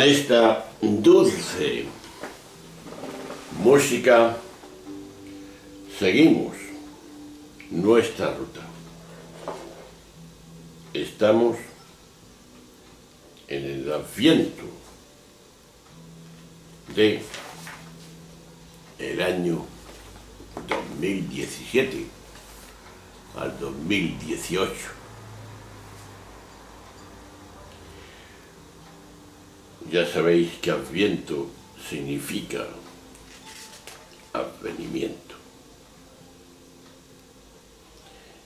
esta dulce música seguimos nuestra ruta. Estamos en el Adviento de el año 2017 al 2018. Ya sabéis que Adviento significa advenimiento.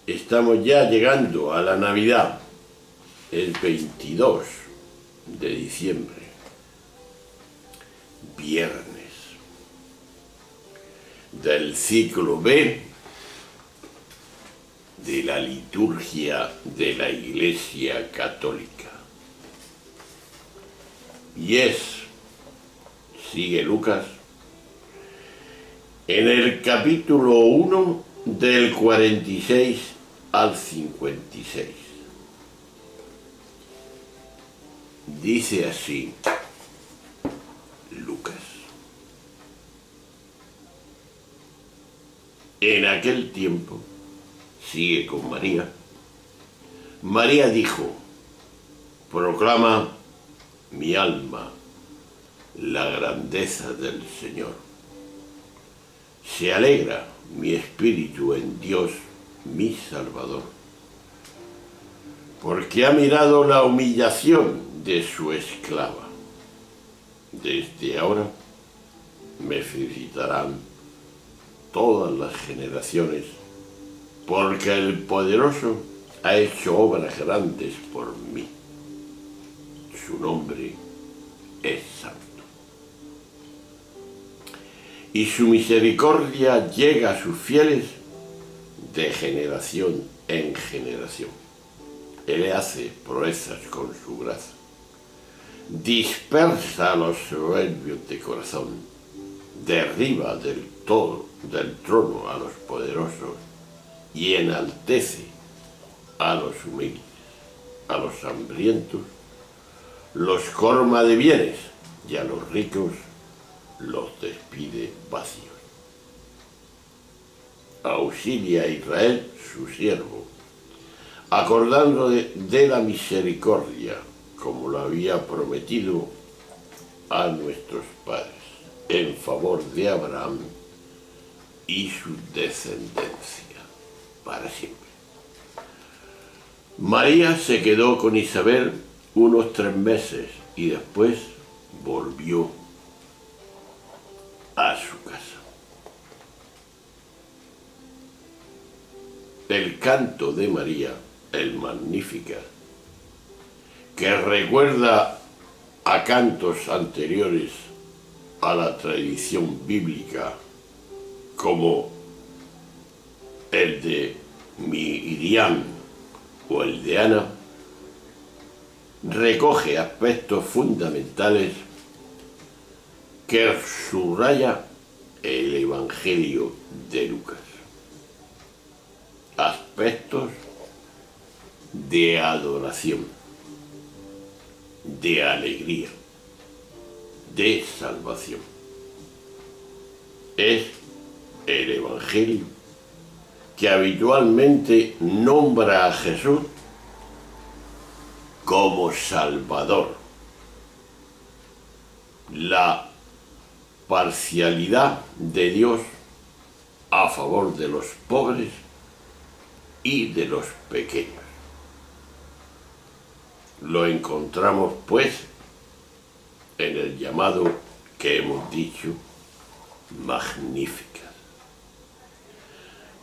Estamos ya llegando a la Navidad, el 22 de diciembre, viernes del ciclo B de la liturgia de la Iglesia Católica. Y sigue Lucas, en el capítulo 1 del 46 al 56. Dice así Lucas: en aquel tiempo, sigue con María, María dijo: proclama mi alma la grandeza del Señor. Se alegra mi espíritu en Dios, mi Salvador, porque ha mirado la humillación de su esclava. Desde ahora me felicitarán todas las generaciones, porque el Poderoso ha hecho obras grandes por mí. Su nombre es santo. Y su misericordia llega a sus fieles de generación en generación. Él hace proezas con su brazo. Dispersa a los soberbios de corazón. Derriba del trono a los poderosos y enaltece a los humildes. A los hambrientos los colma de bienes y a los ricos los despide vacíos. Auxilia a Israel, su siervo, acordando de la misericordia, como lo había prometido a nuestros padres, en favor de Abraham y su descendencia para siempre. María se quedó con Isabel unos 3 meses y después volvió a su casa. El canto de María, el Magnificat, que recuerda a cantos anteriores a la tradición bíblica, como el de Miriam o el de Ana, recoge aspectos fundamentales que subraya el Evangelio de Lucas. Aspectos de adoración, de alegría, de salvación. Es el Evangelio que habitualmente nombra a Jesús como Salvador. La parcialidad de Dios a favor de los pobres y de los pequeños. Lo encontramos, pues, en el llamado que hemos dicho Magnificat.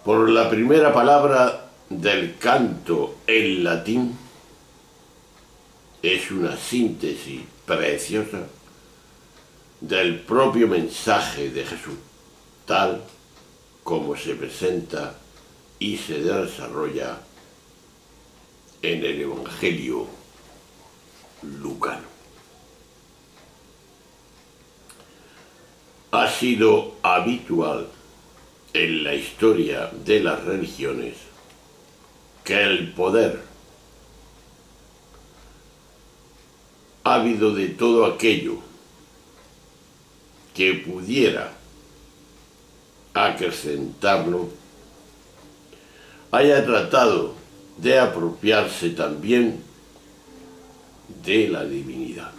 Por la primera palabra del canto en latín, es una síntesis preciosa del propio mensaje de Jesús, tal como se presenta y se desarrolla en el Evangelio lucano. Ha sido habitual en la historia de las religiones que el poder ávido de todo aquello que pudiera acrecentarlo, haya tratado de apropiarse también de la divinidad.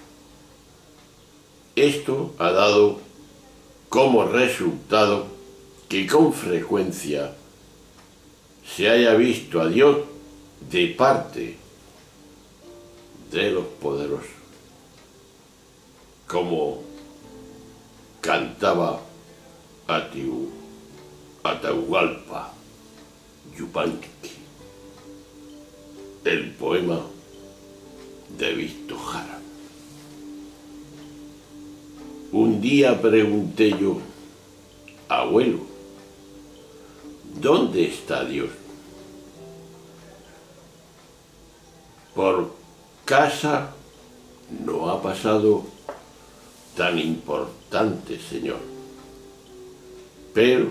Esto ha dado como resultado que con frecuencia se haya visto a Dios de parte de los poderosos, como cantaba Atahualpa Yupanqui, el poema de Víctor Jara. Un día pregunté yo: abuelo, ¿dónde está Dios? Por casa no ha pasado tan importante, señor, pero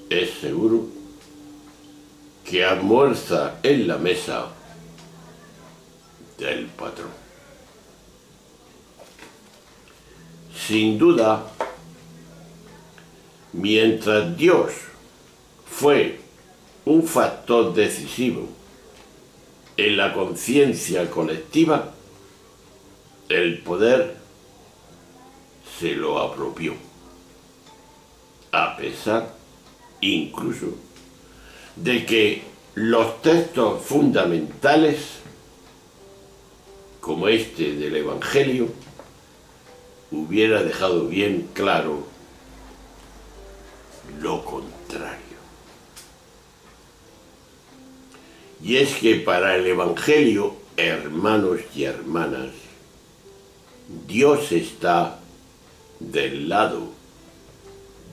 es seguro que almuerza en la mesa del patrón. Sin duda, mientras Dios fue un factor decisivo en la conciencia colectiva, el poder se lo apropió, a pesar incluso de que los textos fundamentales, como este del Evangelio, hubiera dejado bien claro lo contrario. Y es que para el Evangelio, hermanos y hermanas, Dios está del lado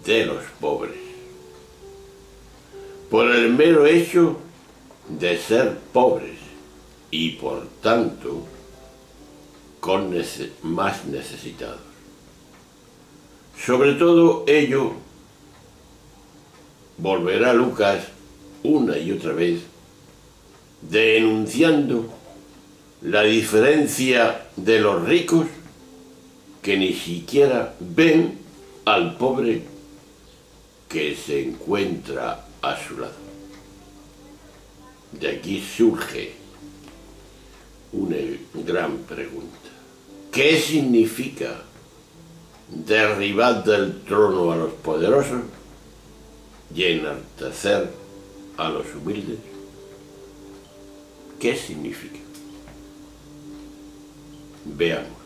de los pobres, por el mero hecho de ser pobres y por tanto con más necesitados. Sobre todo ello volverá Lucas una y otra vez denunciando la diferencia de los ricos, que ni siquiera ven al pobre que se encuentra a su lado. De aquí surge una gran pregunta: ¿qué significa derribar del trono a los poderosos y enaltecer a los humildes? ¿Qué significa? Veamos.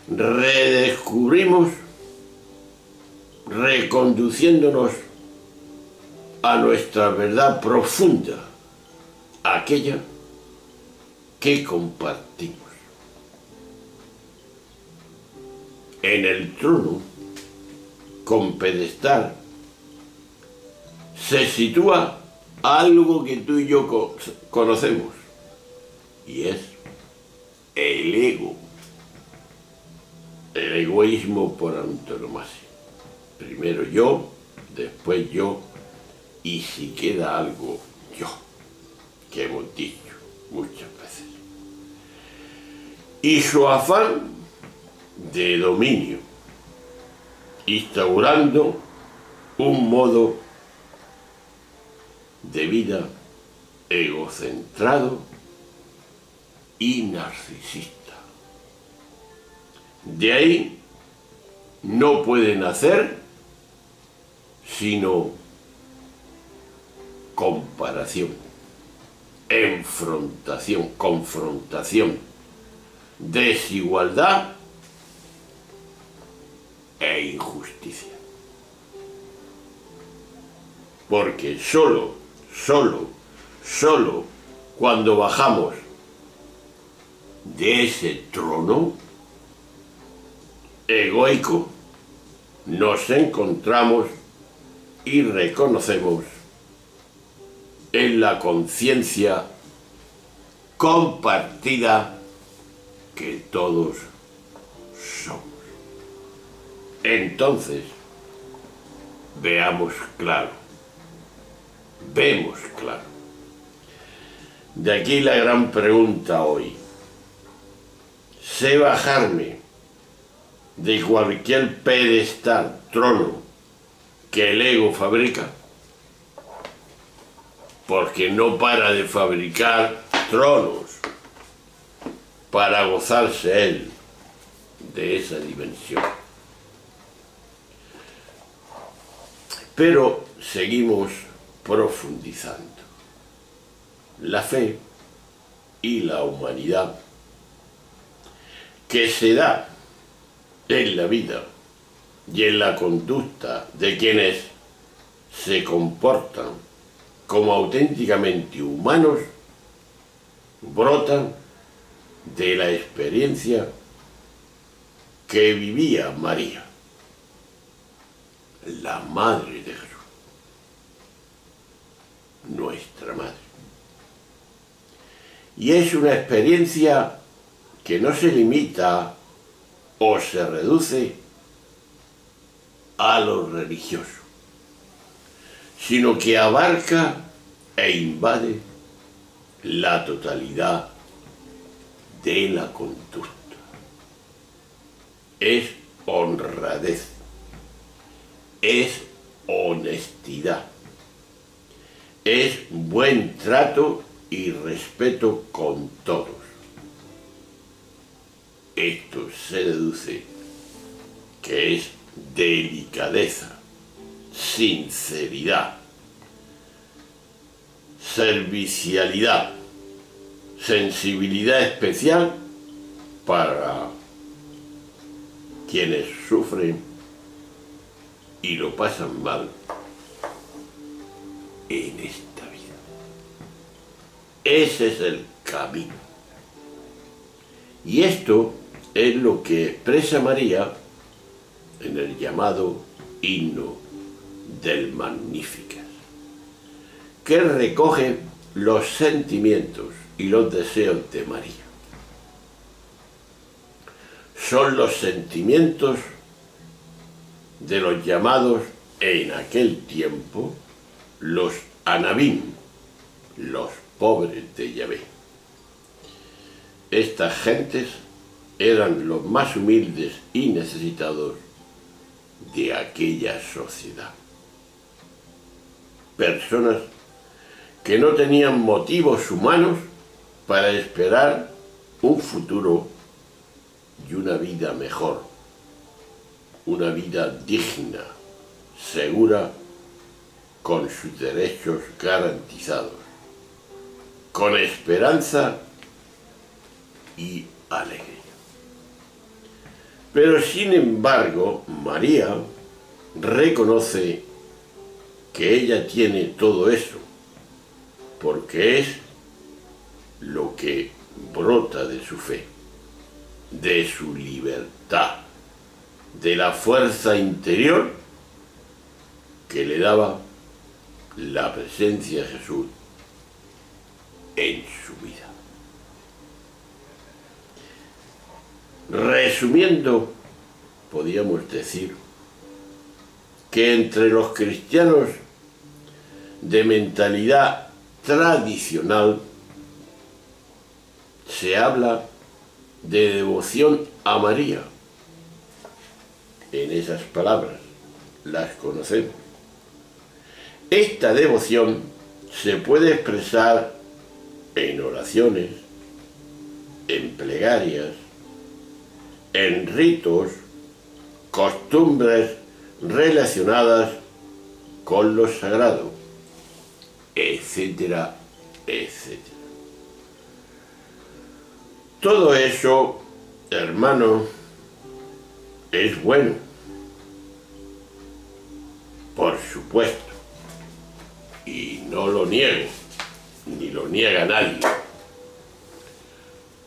Redescubrimos, reconduciéndonos a nuestra verdad profunda, aquella que compartimos. En el trono, con pedestal, se sitúa algo que tú y yo conocemos, y es el ego, el egoísmo por antonomasia. Primero yo, después yo, y si queda algo, yo, que hemos dicho muchas veces. Y su afán de dominio, instaurando un modo de vida egocentrado y narcisista. De ahí no puede nacer sino comparación, enfrentación, confrontación, desigualdad e injusticia. Porque solo cuando bajamos de ese trono egoico, nos encontramos y reconocemos en la conciencia compartida que todos somos. Entonces, vemos claro. De aquí la gran pregunta hoy: sé bajarme de cualquier pedestal, trono que el ego fabrica, porque no para de fabricar tronos para gozarse él de esa dimensión. Pero seguimos profundizando. La fe y la humanidad que se da en la vida y en la conducta de quienes se comportan como auténticamente humanos, brotan de la experiencia que vivía María, la Madre de Jesús, nuestra Madre. Y es una experiencia que no se limita o se reduce a lo religioso, sino que abarca e invade la totalidad de la conducta. Es honradez, es honestidad, es buen trato y respeto con todos. Esto se deduce que es delicadeza, sinceridad, servicialidad, sensibilidad especial para quienes sufren y lo pasan mal en esta vida. Ese es el camino. Y esto es lo que expresa María en el llamado himno del Magnificat, que recoge los sentimientos y los deseos de María. Son los sentimientos de los llamados en aquel tiempo los Anabim, los pobres de Yahvé. Estas gentes eran los más humildes y necesitados de aquella sociedad. Personas que no tenían motivos humanos para esperar un futuro y una vida mejor, una vida digna, segura, con sus derechos garantizados, con esperanza y alegría. Pero sin embargo, María reconoce que ella tiene todo eso, porque es lo que brota de su fe, de su libertad, de la fuerza interior que le daba la presencia de Jesús en su vida. Resumiendo, podríamos decir que entre los cristianos de mentalidad tradicional se habla de devoción a María. En esas palabras las conocemos. Esta devoción se puede expresar en oraciones, en plegarias, en ritos, costumbres relacionadas con lo sagrado, etcétera, etcétera. Todo eso, hermano, es bueno, por supuesto, y no lo niego, ni lo niega nadie,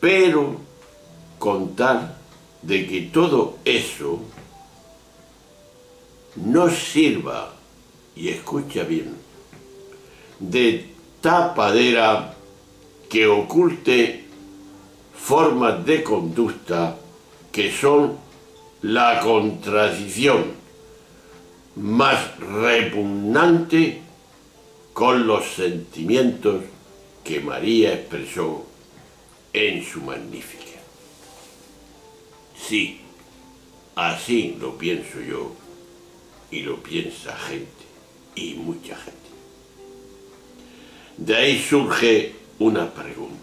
pero contar de que todo eso no sirva, y escucha bien, de tapadera que oculte formas de conducta que son la contradicción más repugnante con los sentimientos que María expresó en su Magnificat. Sí, así lo pienso yo y lo piensa gente, y mucha gente. De ahí surge una pregunta.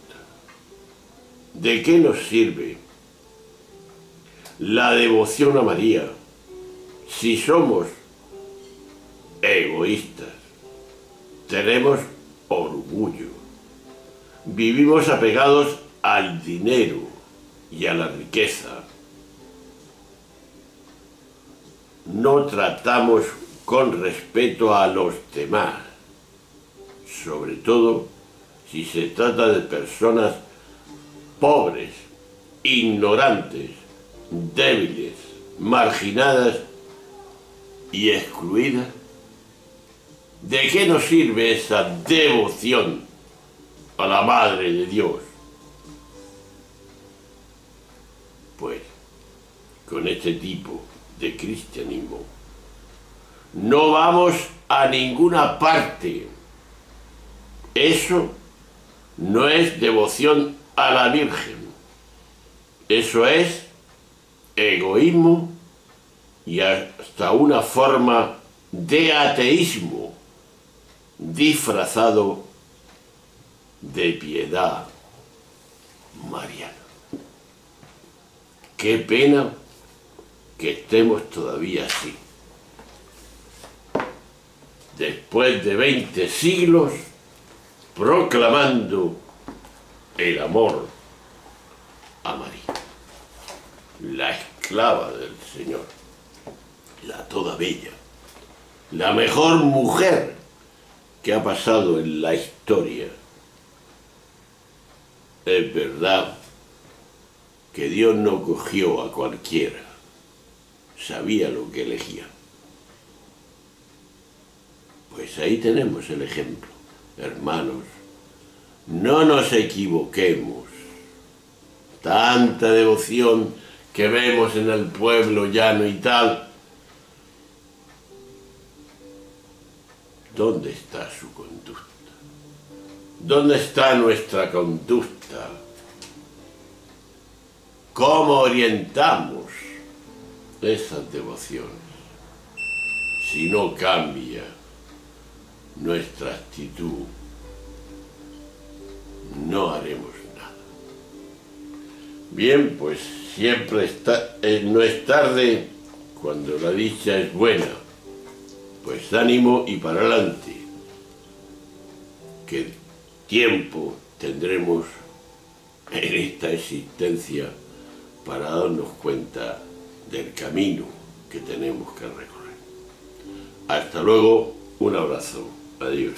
¿De qué nos sirve la devoción a María si somos egoístas, tenemos orgullo, vivimos apegados al dinero y a la riqueza, no tratamos con respeto a los demás, sobre todo si se trata de personas pobres, ignorantes, débiles, marginadas y excluidas? ¿De qué nos sirve esa devoción a la Madre de Dios? Pues con este tipo de cristianismo no vamos a ninguna parte. Eso no es devoción a la Virgen. Eso es egoísmo y hasta una forma de ateísmo disfrazado de piedad mariana. Qué pena que estemos todavía así. Después de 20 siglos proclamando el amor a María, la esclava del Señor, la toda bella, la mejor mujer que ha pasado en la historia. Es verdad que Dios no cogió a cualquiera, sabía lo que elegía. Pues ahí tenemos el ejemplo, hermanos, no nos equivoquemos. Tanta devoción que vemos en el pueblo llano y tal, ¿dónde está su conducta? ¿Dónde está nuestra conducta? ¿Cómo orientamos esas devociones? Si no cambia nuestra actitud, no haremos nada. Bien, pues siempre no es tarde cuando la dicha es buena. Pues ánimo y para adelante, que tiempo tendremos en esta existencia para darnos cuenta del camino que tenemos que recorrer. Hasta luego, un abrazo, adiós.